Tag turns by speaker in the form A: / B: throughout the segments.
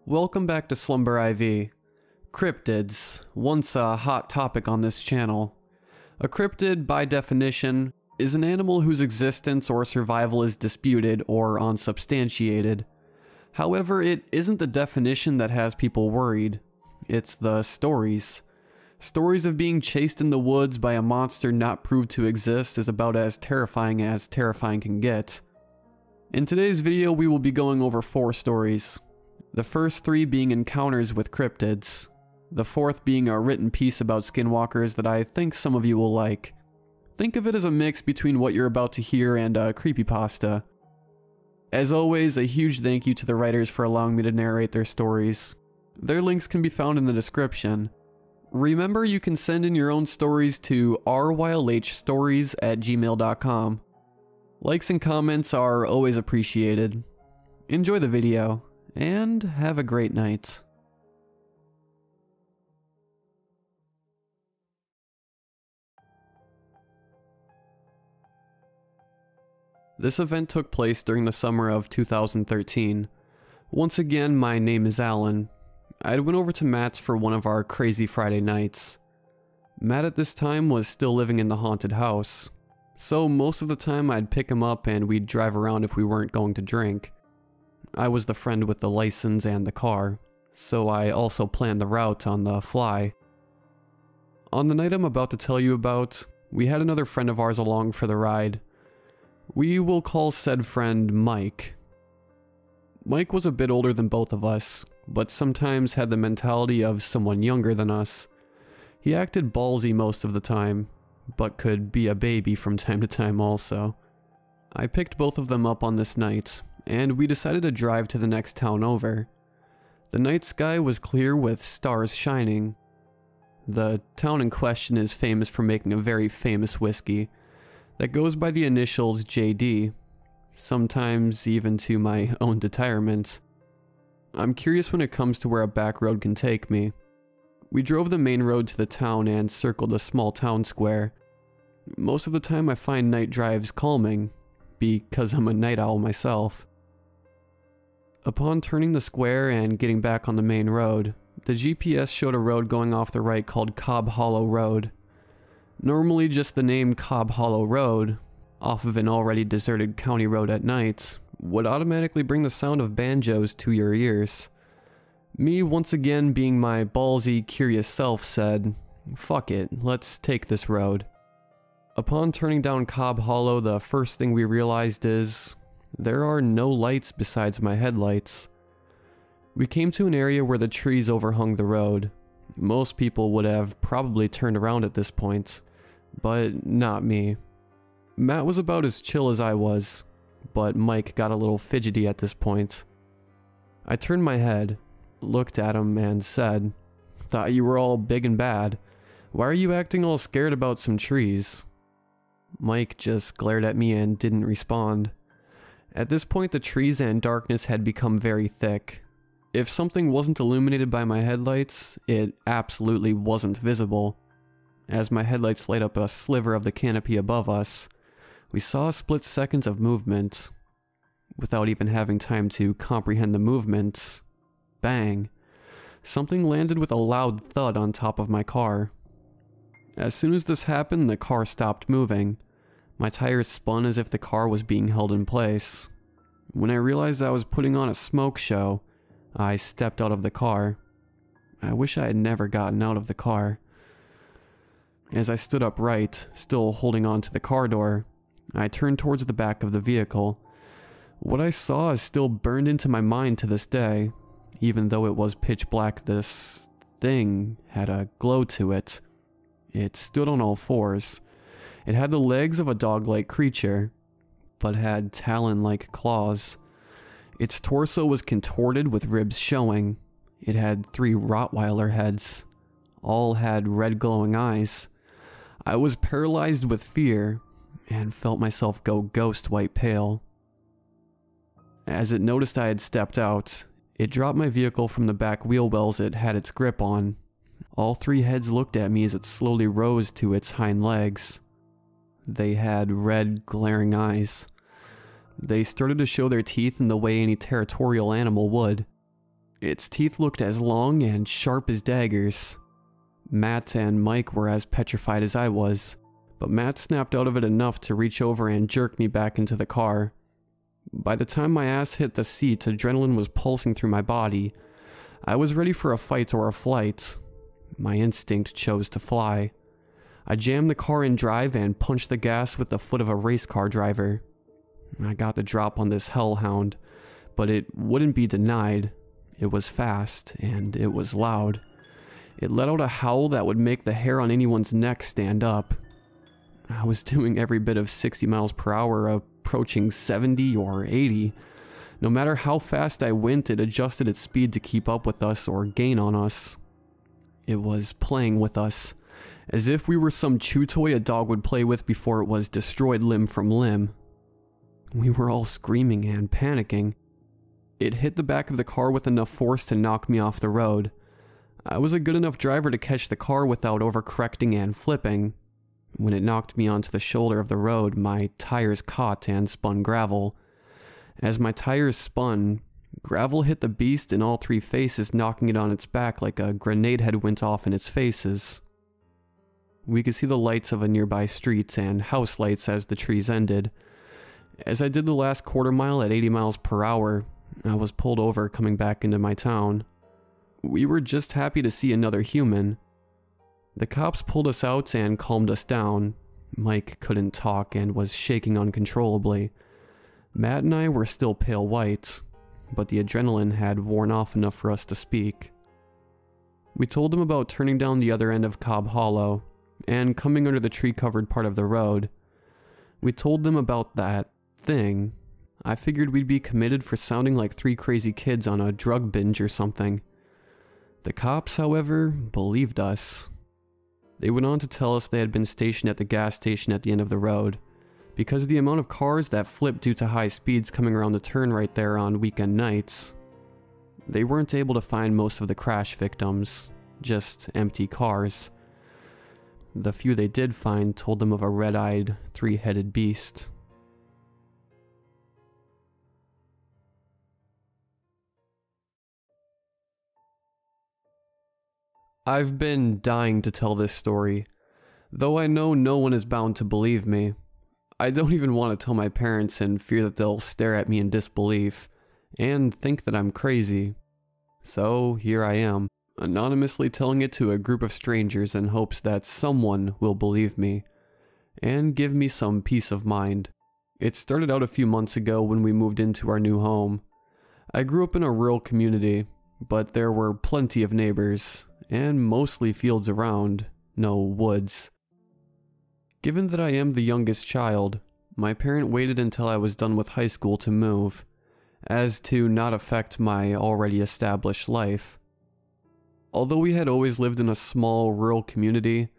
A: Welcome back to Slumber IV. Cryptids, once a hot topic on this channel. A cryptid, by definition, is an animal whose existence or survival is disputed or unsubstantiated. However, it isn't the definition that has people worried. It's the stories. Stories of being chased in the woods by a monster not proved to exist is about as terrifying can get. In today's video, we will be going over 4 stories. The first 3 being encounters with cryptids. The 4th being a written piece about skinwalkers that I think some of you will like. Think of it as a mix between what you're about to hear and a creepypasta. As always, a huge thank you to the writers for allowing me to narrate their stories. Their links can be found in the description. Remember, you can send in your own stories to rylhstories@gmail.com. Likes and comments are always appreciated. Enjoy the video, and have a great night. This event took place during the summer of 2013. Once again, my name is Alan. I went over to Matt's for one of our crazy Friday nights. Matt at this time was still living in the haunted house, so most of the time I'd pick him up and we'd drive around if we weren't going to drink. I was the friend with the license and the car, so I also planned the route on the fly. On the night I'm about to tell you about, we had another friend of ours along for the ride. We will call said friend Mike. Mike was a bit older than both of us, but sometimes had the mentality of someone younger than us. He acted ballsy most of the time, but could be a baby from time to time also. I picked both of them up on this night, and we decided to drive to the next town over. The night sky was clear with stars shining. The town in question is famous for making a very famous whiskey that goes by the initials JD, sometimes even to my own detirement. I'm curious when it comes to where a back road can take me. We drove the main road to the town and circled a small town square. Most of the time I find night drives calming, because I'm a night owl myself. Upon turning the square and getting back on the main road, the GPS showed a road going off the right called Cobb Hollow Road. Normally just the name Cobb Hollow Road, off of an already deserted county road at night, would automatically bring the sound of banjos to your ears. Me, once again being my ballsy, curious self, said, "Fuck it, let's take this road." Upon turning down Cobb Hollow, the first thing we realized is there are no lights besides my headlights. We came to an area where the trees overhung the road. Most people would have probably turned around at this point, but not me. Matt was about as chill as I was, but Mike got a little fidgety at this point. I turned my head, looked at him, and said, "Thought you were all big and bad. Why are you acting all scared about some trees?" Mike just glared at me and didn't respond. At this point, the trees and darkness had become very thick. If something wasn't illuminated by my headlights, it absolutely wasn't visible. As my headlights light up a sliver of the canopy above us, we saw a split second of movement. Without even having time to comprehend the movement, bang, something landed with a loud thud on top of my car. As soon as this happened, the car stopped moving. My tires spun as if the car was being held in place. When I realized I was putting on a smoke show, I stepped out of the car. I wish I had never gotten out of the car. As I stood upright, still holding on to the car door, I turned towards the back of the vehicle. What I saw is still burned into my mind to this day. Even though it was pitch black, this thing had a glow to it. It stood on all 4s. It had the legs of a dog-like creature, but had talon-like claws. Its torso was contorted with ribs showing. It had 3 Rottweiler heads. All had red glowing eyes. I was paralyzed with fear, and felt myself go ghost white pale. As it noticed I had stepped out, it dropped my vehicle from the back wheel wells it had its grip on. All 3 heads looked at me as it slowly rose to its hind legs. They had red, glaring eyes. They started to show their teeth in the way any territorial animal would. Its teeth looked as long and sharp as daggers. Matt and Mike were as petrified as I was, but Matt snapped out of it enough to reach over and jerk me back into the car. By the time my ass hit the seat, adrenaline was pulsing through my body. I was ready for a fight or a flight. My instinct chose to fly. I jammed the car in drive and punched the gas with the foot of a race car driver. I got the drop on this hellhound, but it wouldn't be denied. It was fast, and it was loud. It let out a howl that would make the hair on anyone's neck stand up. I was doing every bit of 60 miles per hour, approaching 70 or 80. No matter how fast I went, it adjusted its speed to keep up with us or gain on us. It was playing with us, as if we were some chew toy a dog would play with before it was destroyed limb from limb. We were all screaming and panicking. It hit the back of the car with enough force to knock me off the road. I was a good enough driver to catch the car without overcorrecting and flipping. When it knocked me onto the shoulder of the road, my tires caught and spun gravel. As my tires spun, gravel hit the beast in all three faces, knocking it on its back like a grenade had went off in its faces. We could see the lights of a nearby street and house lights as the trees ended. As I did the last quarter mile at 80 miles per hour, I was pulled over coming back into my town. We were just happy to see another human. The cops pulled us out and calmed us down. Mike couldn't talk and was shaking uncontrollably. Matt and I were still pale white, but the adrenaline had worn off enough for us to speak. We told them about turning down the other end of Cobb Hollow and coming under the tree-covered part of the road. We told them about that thing. I figured we'd be committed for sounding like three crazy kids on a drug binge or something. The cops, however, believed us. They went on to tell us they had been stationed at the gas station at the end of the road. Because of the amount of cars that flipped due to high speeds coming around the turn right there on weekend nights, they weren't able to find most of the crash victims, just empty cars. The few they did find told them of a red-eyed, three-headed beast. I've been dying to tell this story, though I know no one is bound to believe me. I don't even want to tell my parents in fear that they'll stare at me in disbelief and think that I'm crazy. So here I am, anonymously telling it to a group of strangers in hopes that someone will believe me and give me some peace of mind. It started out a few months ago when we moved into our new home. I grew up in a rural community, but there were plenty of neighbors, and mostly fields around, no woods. Given that I am the youngest child, my parent waited until I was done with high school to move, as to not affect my already established life. Although we had always lived in a small rural community,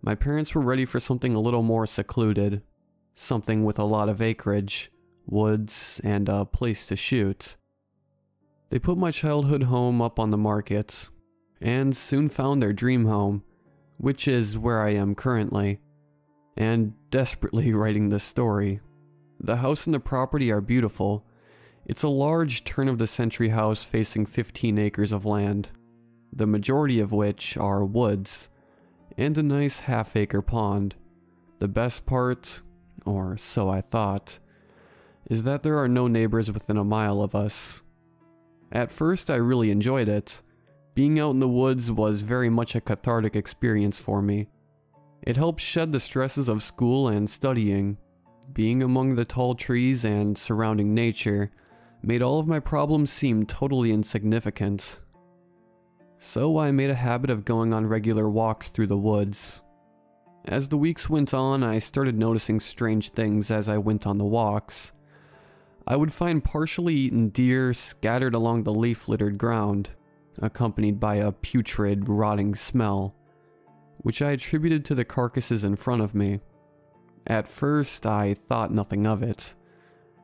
A: my parents were ready for something a little more secluded, something with a lot of acreage, woods, and a place to shoot. They put my childhood home up on the market, and soon found their dream home, which is where I am currently, and desperately writing this story. The house and the property are beautiful. It's a large turn-of-the-century house facing 15 acres of land, the majority of which are woods, and a nice half-acre pond. The best part, or so I thought, is that there are no neighbors within a mile of us. At first, I really enjoyed it. Being out in the woods was very much a cathartic experience for me. It helped shed the stresses of school and studying. Being among the tall trees and surrounding nature made all of my problems seem totally insignificant. So I made a habit of going on regular walks through the woods. As the weeks went on, I started noticing strange things as I went on the walks. I would find partially eaten deer scattered along the leaf-littered ground, accompanied by a putrid, rotting smell, which I attributed to the carcasses in front of me. At first, I thought nothing of it.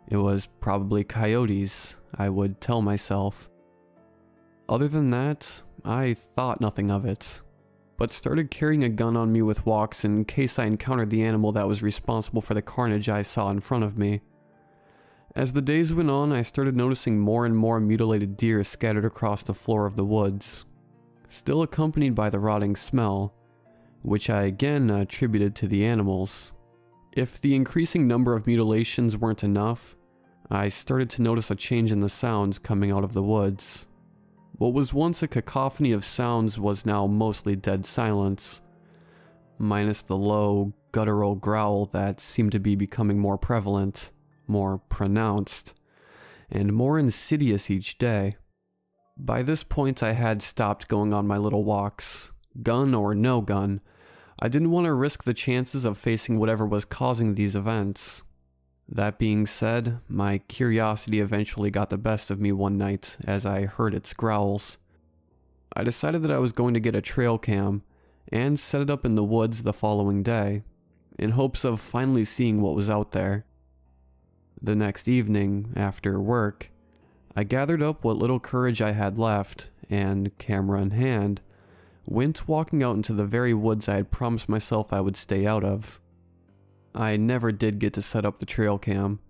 A: It was probably coyotes, I would tell myself. Other than that, I thought nothing of it, but started carrying a gun on me with walks in case I encountered the animal that was responsible for the carnage I saw in front of me. As the days went on, I started noticing more and more mutilated deer scattered across the floor of the woods, still accompanied by the rotting smell, which I again attributed to the animals. If the increasing number of mutilations weren't enough, I started to notice a change in the sounds coming out of the woods. What was once a cacophony of sounds was now mostly dead silence, minus the low, guttural growl that seemed to be becoming more prevalent, more pronounced, and more insidious each day. By this point, I had stopped going on my little walks. Gun or no gun, I didn't want to risk the chances of facing whatever was causing these events. That being said, my curiosity eventually got the best of me one night as I heard its growls. I decided that I was going to get a trail cam and set it up in the woods the following day, in hopes of finally seeing what was out there. The next evening, after work, I gathered up what little courage I had left and, camera in hand, went walking out into the very woods I had promised myself I would stay out of. I never did get to set up the trail cam.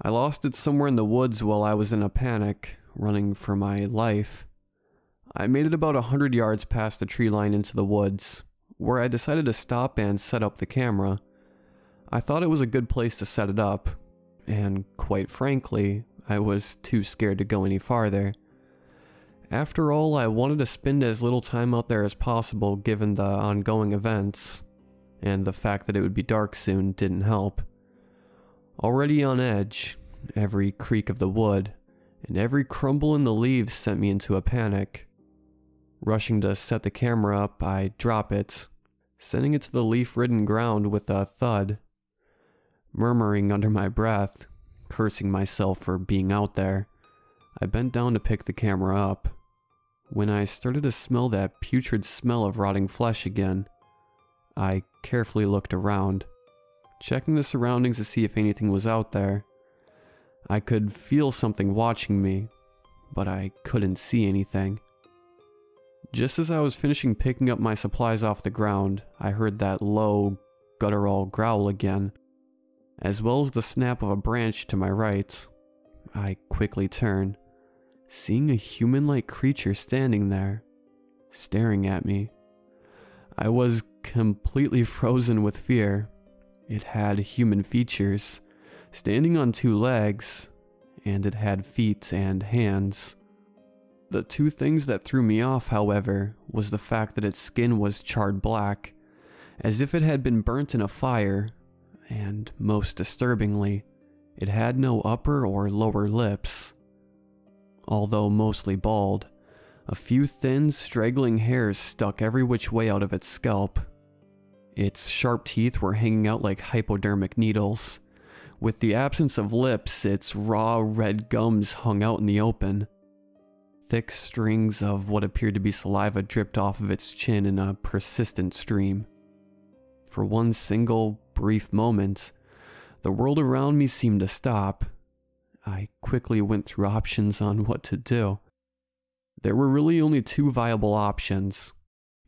A: I lost it somewhere in the woods while I was in a panic, running for my life. I made it about 100 yards past the tree line into the woods, where I decided to stop and set up the camera. I thought it was a good place to set it up, and quite frankly, I was too scared to go any farther. After all, I wanted to spend as little time out there as possible given the ongoing events, and the fact that it would be dark soon didn't help. Already on edge, every creak of the wood and every crumble in the leaves sent me into a panic. Rushing to set the camera up, I drop it, sending it to the leaf-ridden ground with a thud. Murmuring under my breath, cursing myself for being out there, I bent down to pick the camera up. When I started to smell that putrid smell of rotting flesh again, I carefully looked around, checking the surroundings to see if anything was out there. I could feel something watching me, but I couldn't see anything. Just as I was finishing picking up my supplies off the ground, I heard that low, guttural growl again, as well as the snap of a branch to my right. I quickly turned, seeing a human-like creature standing there, staring at me. I was completely frozen with fear. It had human features, standing on two legs, and it had feet and hands. The two things that threw me off, however, was the fact that its skin was charred black, as if it had been burnt in a fire, and most disturbingly, it had no upper or lower lips. Although mostly bald, a few thin, straggling hairs stuck every which way out of its scalp. Its sharp teeth were hanging out like hypodermic needles. With the absence of lips, its raw, red gums hung out in the open. Thick strings of what appeared to be saliva dripped off of its chin in a persistent stream. For one single, brief moment, the world around me seemed to stop. I quickly went through options on what to do. There were really only two viable options.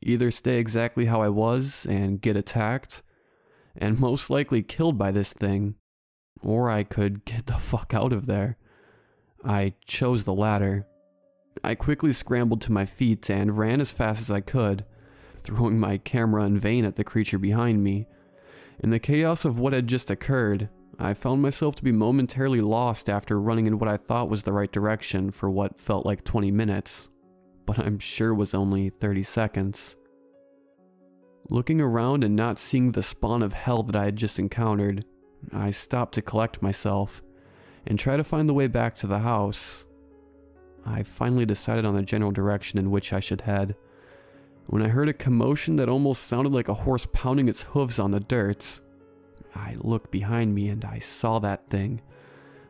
A: Either stay exactly how I was and get attacked, and most likely killed by this thing, or I could get the fuck out of there. I chose the latter. I quickly scrambled to my feet and ran as fast as I could, throwing my camera in vain at the creature behind me. In the chaos of what had just occurred, I found myself to be momentarily lost after running in what I thought was the right direction for what felt like 20 minutes, but I'm sure was only 30 seconds. Looking around and not seeing the spawn of hell that I had just encountered, I stopped to collect myself and try to find the way back to the house. I finally decided on the general direction in which I should head, when I heard a commotion that almost sounded like a horse pounding its hooves on the dirt. I looked behind me and I saw that thing,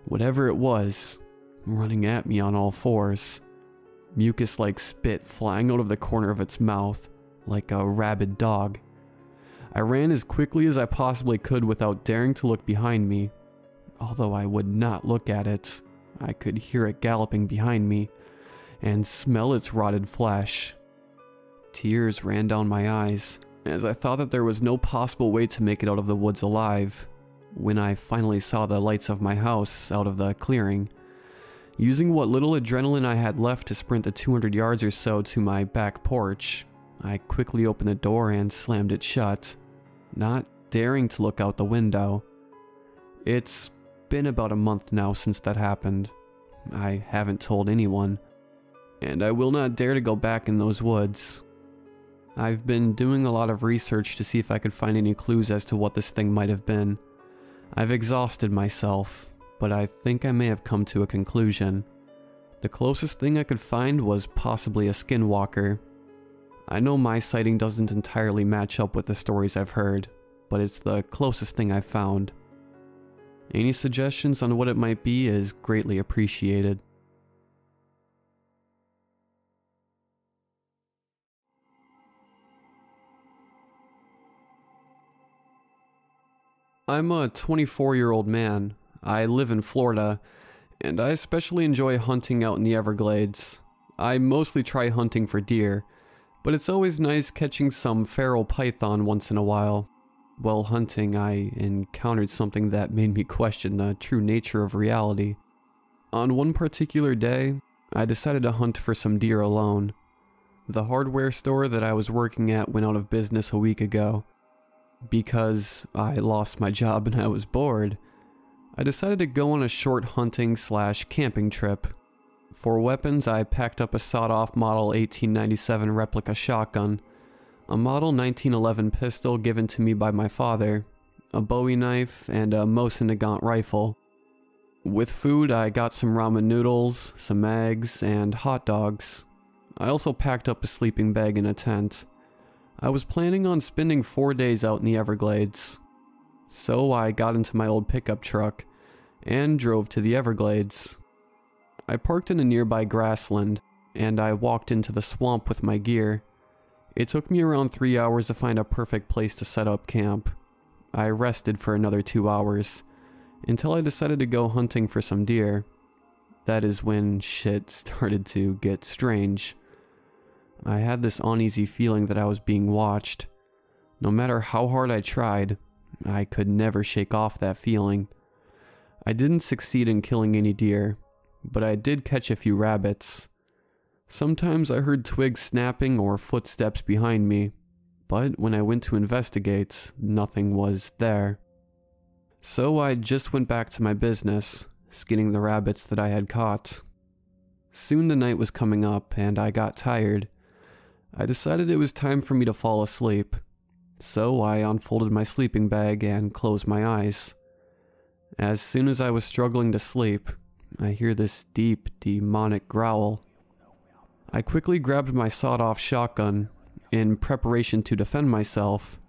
A: whatever it was, running at me on all fours, mucus-like spit flying out of the corner of its mouth, like a rabid dog. I ran as quickly as I possibly could without daring to look behind me. Although I would not look at it, I could hear it galloping behind me, and smell its rotted flesh. Tears ran down my eyes, as I thought that there was no possible way to make it out of the woods alive, when I finally saw the lights of my house out of the clearing. Using what little adrenaline I had left to sprint the 200 yards or so to my back porch, I quickly opened the door and slammed it shut, not daring to look out the window. It's been about a month now since that happened. I haven't told anyone, and I will not dare to go back in those woods. I've been doing a lot of research to see if I could find any clues as to what this thing might have been. I've exhausted myself, but I think I may have come to a conclusion. The closest thing I could find was possibly a skinwalker. I know my sighting doesn't entirely match up with the stories I've heard, but it's the closest thing I've found. Any suggestions on what it might be is greatly appreciated. I'm a 24-year-old man. I live in Florida, and I especially enjoy hunting out in the Everglades. I mostly try hunting for deer, but it's always nice catching some feral python once in a while. While hunting, I encountered something that made me question the true nature of reality. On one particular day, I decided to hunt for some deer alone. The hardware store that I was working at went out of business a week ago. Because I lost my job and I was bored, I decided to go on a short hunting/camping trip. For weapons, I packed up a sawed-off model 1897 replica shotgun, a model 1911 pistol given to me by my father, a Bowie knife, and a Mosin Nagant rifle. With food, I got some ramen noodles, some eggs, and hot dogs. I also packed up a sleeping bag and a tent. I was planning on spending 4 days out in the Everglades, so I got into my old pickup truck and drove to the Everglades. I parked in a nearby grassland, and I walked into the swamp with my gear. It took me around 3 hours to find a perfect place to set up camp. I rested for another 2 hours, until I decided to go hunting for some deer. That is when shit started to get strange. I had this uneasy feeling that I was being watched. No matter how hard I tried, I could never shake off that feeling. I didn't succeed in killing any deer, but I did catch a few rabbits. Sometimes I heard twigs snapping or footsteps behind me, but when I went to investigate, nothing was there. So I just went back to my business, skinning the rabbits that I had caught. Soon the night was coming up and I got tired. I decided it was time for me to fall asleep, so I unfolded my sleeping bag and closed my eyes. As soon as I was struggling to sleep, I hear this deep, demonic growl. I quickly grabbed my sawed-off shotgun, in preparation to defend myself.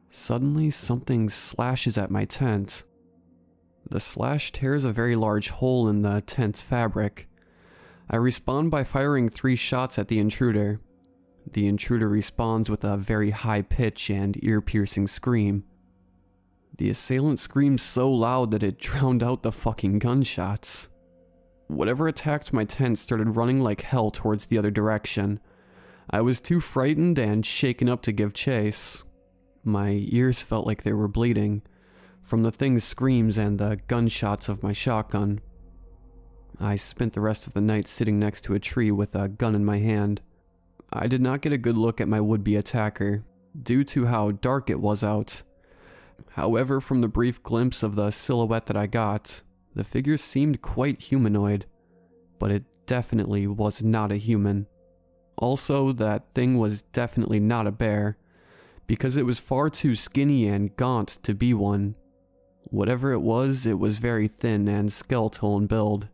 A: Suddenly, something slashes at my tent. The slash tears a very large hole in the tent's fabric. I respond by firing 3 shots at the intruder. The intruder responds with a very high pitch and ear-piercing scream. The assailant screamed so loud that it drowned out the fucking gunshots. Whatever attacked my tent started running like hell towards the other direction. I was too frightened and shaken up to give chase. My ears felt like they were bleeding from the thing's screams and the gunshots of my shotgun. I spent the rest of the night sitting next to a tree with a gun in my hand. I did not get a good look at my would-be attacker, due to how dark it was out. However, from the brief glimpse of the silhouette that I got, the figure seemed quite humanoid, but it definitely was not a human. Also, that thing was definitely not a bear, because it was far too skinny and gaunt to be one. Whatever it was very thin and skeletal in build.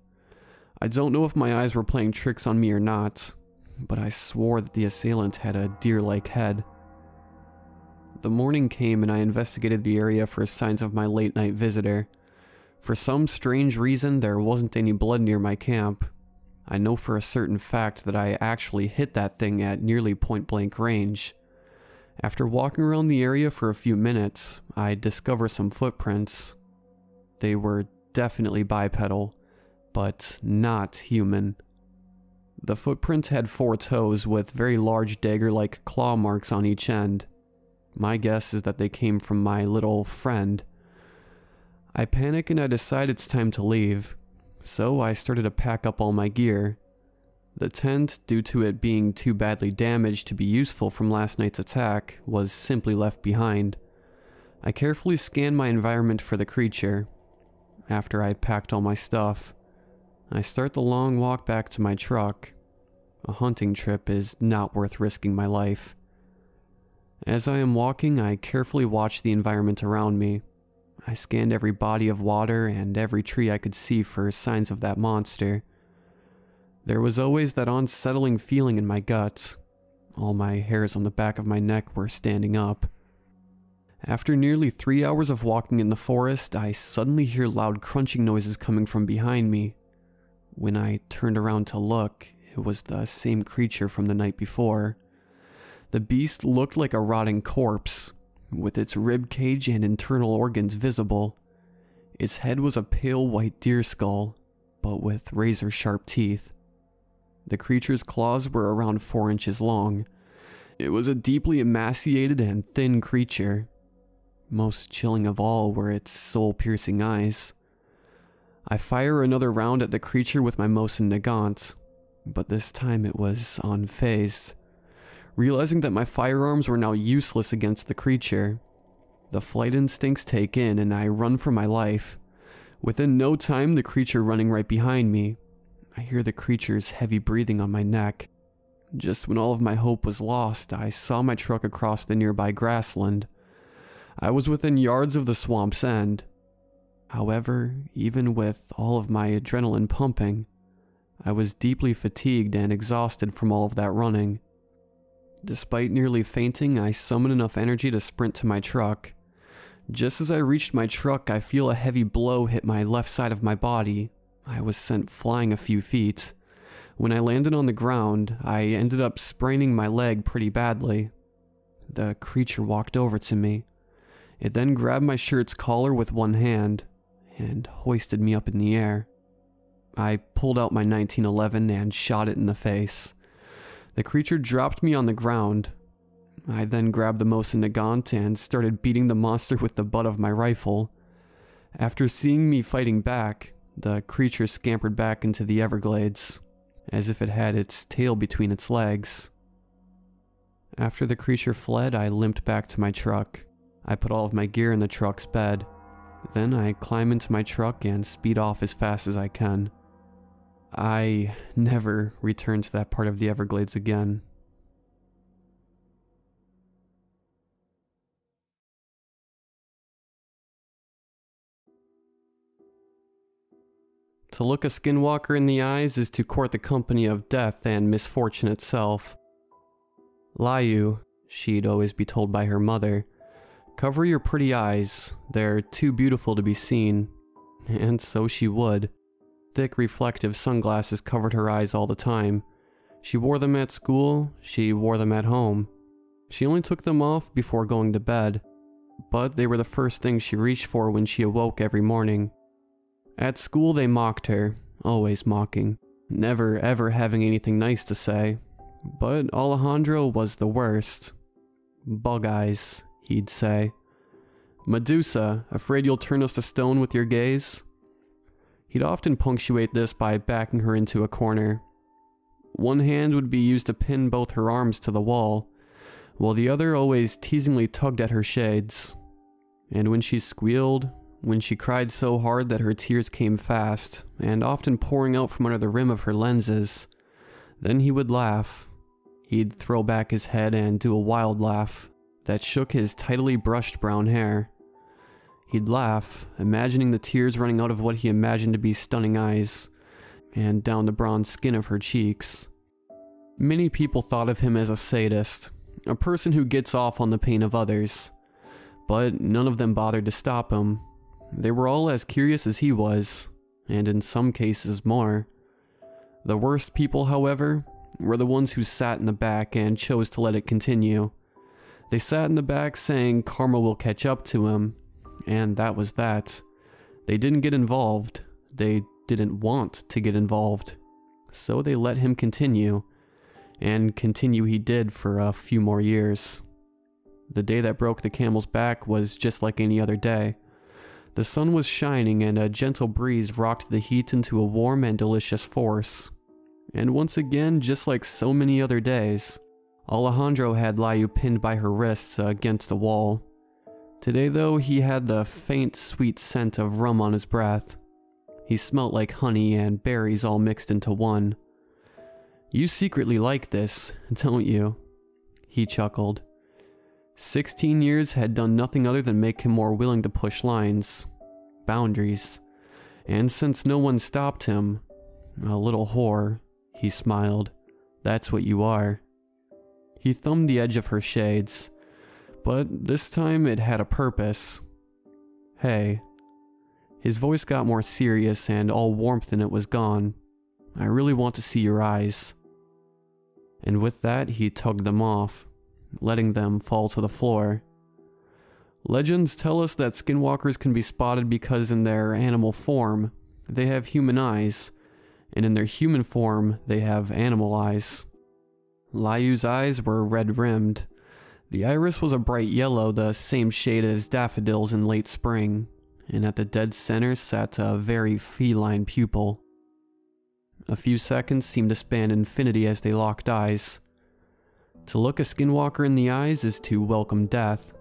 A: I don't know if my eyes were playing tricks on me or not, but I swore that the assailant had a deer-like head. The morning came and I investigated the area for signs of my late-night visitor. For some strange reason, there wasn't any blood near my camp. I know for a certain fact that I actually hit that thing at nearly point-blank range. After walking around the area for a few minutes, I discovered some footprints. They were definitely bipedal, but not human. The footprints had 4 toes with very large dagger-like claw marks on each end. My guess is that they came from my little friend. I panic and I decide it's time to leave, so I started to pack up all my gear. The tent, due to it being too badly damaged to be useful from last night's attack, was simply left behind. I carefully scanned my environment for the creature. After I packed all my stuff, I start the long walk back to my truck. A hunting trip is not worth risking my life. As I am walking, I carefully watch the environment around me. I scanned every body of water and every tree I could see for signs of that monster. There was always that unsettling feeling in my guts. All my hairs on the back of my neck were standing up. After nearly 3 hours of walking in the forest, I suddenly hear loud crunching noises coming from behind me. When I turned around to look, it was the same creature from the night before. The beast looked like a rotting corpse, with its rib cage and internal organs visible. Its head was a pale white deer skull, but with razor-sharp teeth. The creature's claws were around 4 inches long. It was a deeply emaciated and thin creature. Most chilling of all were its soul-piercing eyes. I fire another round at the creature with my Mosin Nagant, but this time it was unfazed. Realizing that my firearms were now useless against the creature, the flight instincts take in and I run for my life. Within no time, the creature running right behind me. I hear the creature's heavy breathing on my neck. Just when all of my hope was lost, I saw my truck across the nearby grassland. I was within yards of the swamp's end. However, even with all of my adrenaline pumping, I was deeply fatigued and exhausted from all of that running. Despite nearly fainting, I summoned enough energy to sprint to my truck. Just as I reached my truck, I feel a heavy blow hit my left side of my body. I was sent flying a few feet. When I landed on the ground, I ended up spraining my leg pretty badly. The creature walked over to me. It then grabbed my shirt's collar with one hand and hoisted me up in the air. I pulled out my 1911 and shot it in the face. The creature dropped me on the ground. I then grabbed the Mosin Nagant and started beating the monster with the butt of my rifle. After seeing me fighting back, the creature scampered back into the Everglades, as if it had its tail between its legs. After the creature fled, I limped back to my truck. I put all of my gear in the truck's bed. Then I climb into my truck and speed off as fast as I can. I never returned to that part of the Everglades again. To look a skinwalker in the eyes is to court the company of death and misfortune itself. Layu, she'd always be told by her mother, cover your pretty eyes, they're too beautiful to be seen. And so she would. Thick reflective sunglasses covered her eyes all the time. She wore them at school, she wore them at home. She only took them off before going to bed, but they were the first thing she reached for when she awoke every morning. At school they mocked her, always mocking, never ever having anything nice to say. But Alejandro was the worst. Bug eyes, he'd say. Medusa, afraid you'll turn us to stone with your gaze? He'd often punctuate this by backing her into a corner. One hand would be used to pin both her arms to the wall, while the other always teasingly tugged at her shades. And when she squealed, when she cried so hard that her tears came fast, and often pouring out from under the rim of her lenses, then he would laugh. He'd throw back his head and do a wild laugh that shook his tidily brushed brown hair. He'd laugh, imagining the tears running out of what he imagined to be stunning eyes, and down the bronze skin of her cheeks. Many people thought of him as a sadist, a person who gets off on the pain of others, but none of them bothered to stop him. They were all as curious as he was, and in some cases more. The worst people, however, were the ones who sat in the back and chose to let it continue. They sat in the back saying karma will catch up to him, and that was that. They didn't get involved. They didn't want to get involved. So they let him continue, and continue he did for a few more years. The day that broke the camel's back was just like any other day. The sun was shining and a gentle breeze rocked the heat into a warm and delicious force. And once again, just like so many other days, Alejandro had Layu pinned by her wrists against a wall. Today though, he had the faint sweet scent of rum on his breath. He smelt like honey and berries all mixed into one. "You secretly like this, don't you?" He chuckled. 16 years had done nothing other than make him more willing to push lines, boundaries. And since no one stopped him, a little whore, he smiled. "That's what you are." He thumbed the edge of her shades, but this time it had a purpose. "Hey." His voice got more serious and all warmth in it was gone. "I really want to see your eyes." And with that, he tugged them off, letting them fall to the floor. Legends tell us that skinwalkers can be spotted because in their animal form, they have human eyes, and in their human form, they have animal eyes. Layu's eyes were red-rimmed. The iris was a bright yellow, the same shade as daffodils in late spring, and at the dead center sat a very feline pupil. A few seconds seemed to span infinity as they locked eyes. To look a skinwalker in the eyes is to welcome death.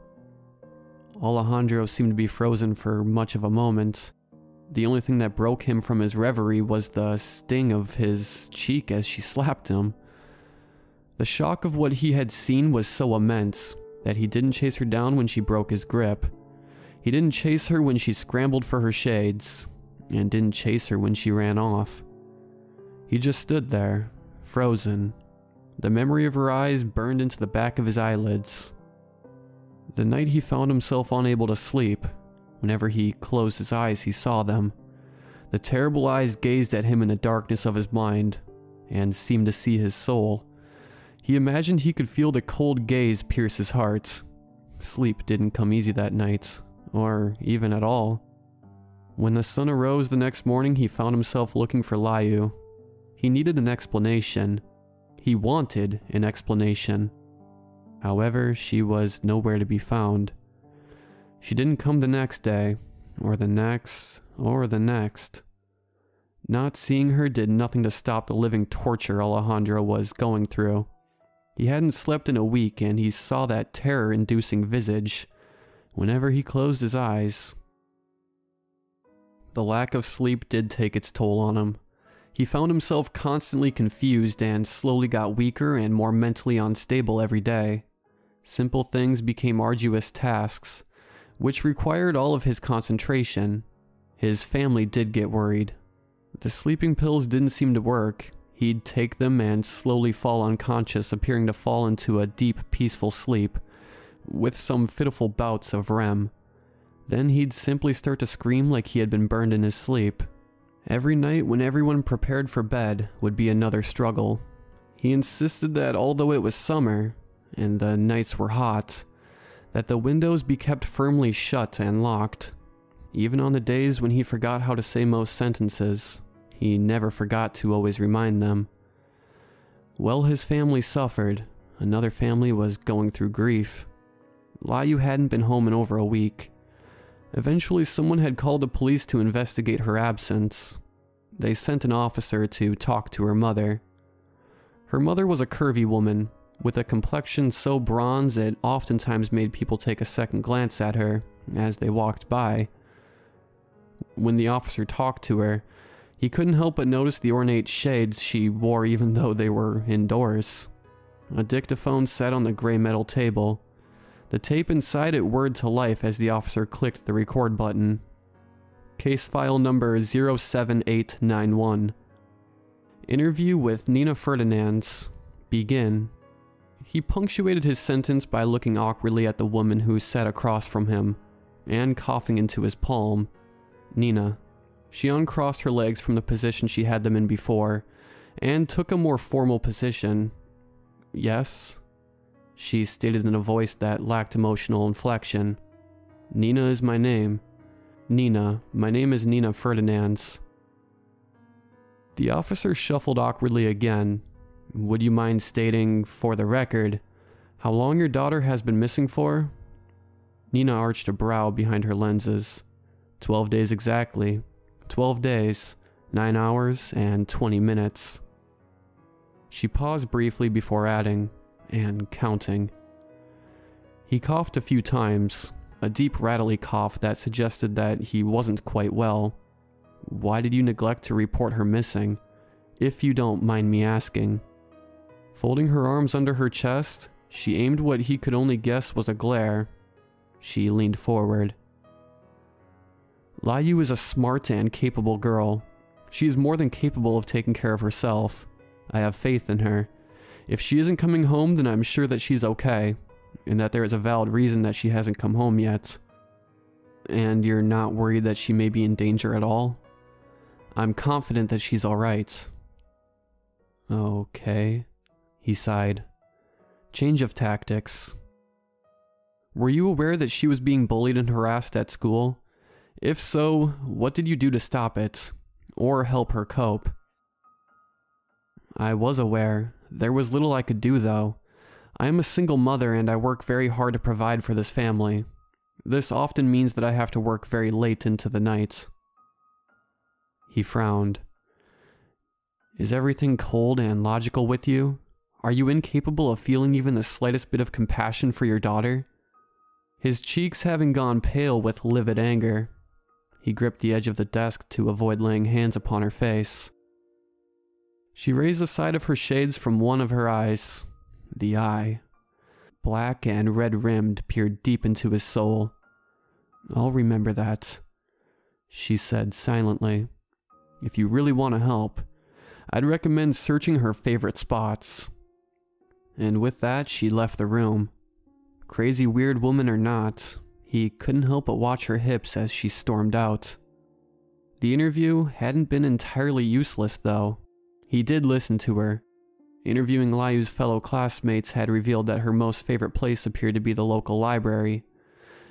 A: Alejandro seemed to be frozen for much of a moment. The only thing that broke him from his reverie was the sting of his cheek as she slapped him. The shock of what he had seen was so immense that he didn't chase her down when she broke his grip. He didn't chase her when she scrambled for her shades, and didn't chase her when she ran off. He just stood there, frozen. The memory of her eyes burned into the back of his eyelids. The night he found himself unable to sleep, whenever he closed his eyes he saw them. The terrible eyes gazed at him in the darkness of his mind, and seemed to see his soul. He imagined he could feel the cold gaze pierce his heart. Sleep didn't come easy that night, or even at all. When the sun arose the next morning, he found himself looking for Layu. He needed an explanation. He wanted an explanation. However, she was nowhere to be found. She didn't come the next day, or the next, or the next. Not seeing her did nothing to stop the living torture Alejandro was going through. He hadn't slept in a week, and he saw that terror-inducing visage whenever he closed his eyes. The lack of sleep did take its toll on him. He found himself constantly confused and slowly got weaker and more mentally unstable every day. Simple things became arduous tasks, which required all of his concentration. His family did get worried. The sleeping pills didn't seem to work. He'd take them and slowly fall unconscious, appearing to fall into a deep, peaceful sleep, with some pitiful bouts of REM. Then he'd simply start to scream like he had been burned in his sleep. Every night when everyone prepared for bed would be another struggle. He insisted that although it was summer, and the nights were hot, that the windows be kept firmly shut and locked. Even on the days when he forgot how to say most sentences, he never forgot to always remind them. While his family suffered, another family was going through grief. Layu hadn't been home in over a week. Eventually, someone had called the police to investigate her absence. They sent an officer to talk to her mother. Her mother was a curvy woman, with a complexion so bronze it oftentimes made people take a second glance at her as they walked by. When the officer talked to her, he couldn't help but notice the ornate shades she wore even though they were indoors. A dictaphone sat on the gray metal table. The tape inside it whirred to life as the officer clicked the record button. Case file number 07891. Interview with Nina Ferdinands. Begin. He punctuated his sentence by looking awkwardly at the woman who sat across from him, and coughing into his palm. Nina. She uncrossed her legs from the position she had them in before, and took a more formal position. Yes? She stated in a voice that lacked emotional inflection. Nina is my name. Nina, my name is Nina Ferdinands. The officer shuffled awkwardly again. Would you mind stating, for the record, how long your daughter has been missing for? Nina arched a brow behind her lenses. 12 days exactly. 12 days, 9 hours, and 20 minutes. She paused briefly before adding, and counting. He coughed a few times, a deep rattly cough that suggested that he wasn't quite well. Why did you neglect to report her missing, if you don't mind me asking? Folding her arms under her chest, she aimed what he could only guess was a glare. She leaned forward. Layu is a smart and capable girl. She is more than capable of taking care of herself. I have faith in her. If she isn't coming home, then I'm sure that she's okay, and that there is a valid reason that she hasn't come home yet. And you're not worried that she may be in danger at all? I'm confident that she's alright. Okay, he sighed. Change of tactics. Were you aware that she was being bullied and harassed at school? If so, what did you do to stop it, or help her cope? I was aware. There was little I could do though. I am a single mother and I work very hard to provide for this family. This often means that I have to work very late into the night. He frowned. Is everything cold and logical with you? Are you incapable of feeling even the slightest bit of compassion for your daughter? His cheeks having gone pale with livid anger. He gripped the edge of the desk to avoid laying hands upon her face. She raised the side of her shades from one of her eyes. The eye, black and red-rimmed, peered deep into his soul. I'll remember that, she said silently. If you really want to help, I'd recommend searching her favorite spots. And with that, she left the room. Crazy weird woman or not, he couldn't help but watch her hips as she stormed out. The interview hadn't been entirely useless though. He did listen to her. Interviewing Layu's fellow classmates had revealed that her most favorite place appeared to be the local library,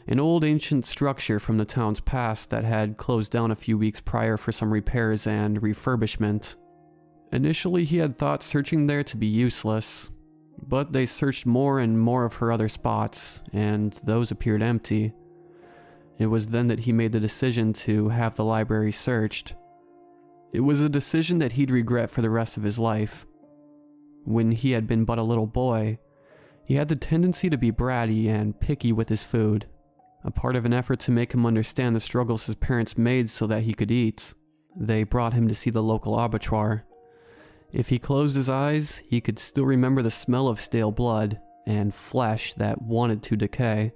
A: an old ancient structure from the town's past that had closed down a few weeks prior for some repairs and refurbishment. Initially, he had thought searching there to be useless, but they searched more and more of her other spots, and those appeared empty. It was then that he made the decision to have the library searched. It was a decision that he'd regret for the rest of his life. When he had been but a little boy, he had the tendency to be bratty and picky with his food, a part of an effort to make him understand the struggles his parents made so that he could eat. They brought him to see the local abattoir. If he closed his eyes, he could still remember the smell of stale blood and flesh that wanted to decay.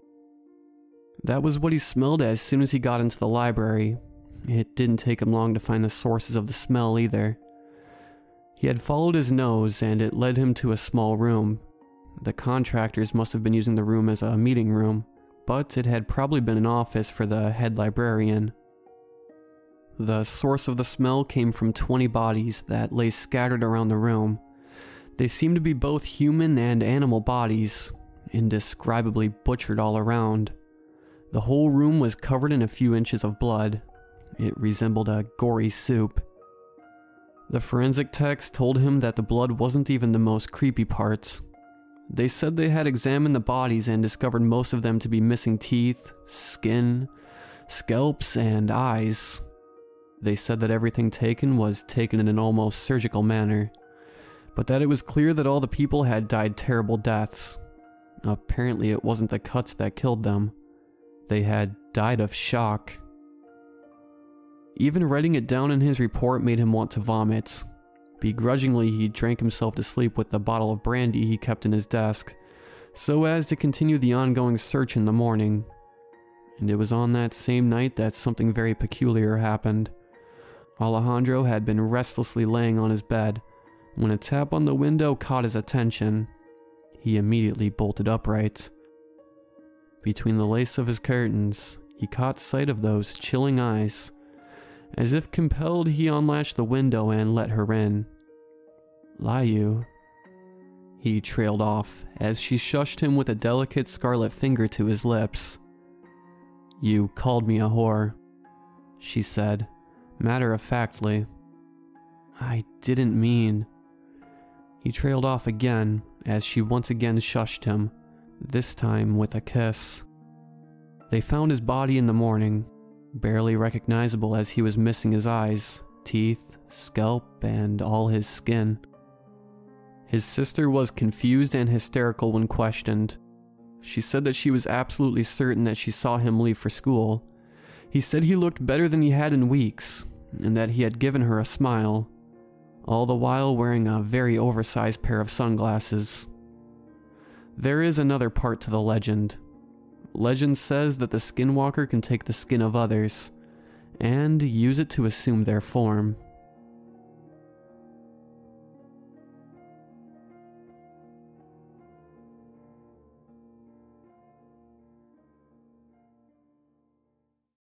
A: That was what he smelled as soon as he got into the library. It didn't take him long to find the sources of the smell either. He had followed his nose and it led him to a small room. The contractors must have been using the room as a meeting room, but it had probably been an office for the head librarian. The source of the smell came from 20 bodies that lay scattered around the room. They seemed to be both human and animal bodies, indescribably butchered all around. The whole room was covered in a few inches of blood. It resembled a gory soup. The forensic techs told him that the blood wasn't even the most creepy parts. They said they had examined the bodies and discovered most of them to be missing teeth, skin, scalps, and eyes. They said that everything taken was taken in an almost surgical manner, but that it was clear that all the people had died terrible deaths. Apparently it wasn't the cuts that killed them. They had died of shock. Even writing it down in his report made him want to vomit. Begrudgingly, he drank himself to sleep with the bottle of brandy he kept in his desk, so as to continue the ongoing search in the morning. And it was on that same night that something very peculiar happened. Alejandro had been restlessly laying on his bed when a tap on the window caught his attention. He immediately bolted upright. Between the lace of his curtains, he caught sight of those chilling eyes. As if compelled, he unlatched the window and let her in. Layu. He trailed off as she shushed him with a delicate scarlet finger to his lips. You called me a whore, she said, matter-of-factly. I didn't mean... He trailed off again as she once again shushed him, this time with a kiss. They found his body in the morning. barely recognizable as he was missing his eyes, teeth, scalp, and all his skin. His sister was confused and hysterical when questioned. She said that she was absolutely certain that she saw him leave for school. He said he looked better than he had in weeks, and that he had given her a smile, all the while wearing a very oversized pair of sunglasses. There is another part to the legend. Legend says that the skinwalker can take the skin of others, and use it to assume their form.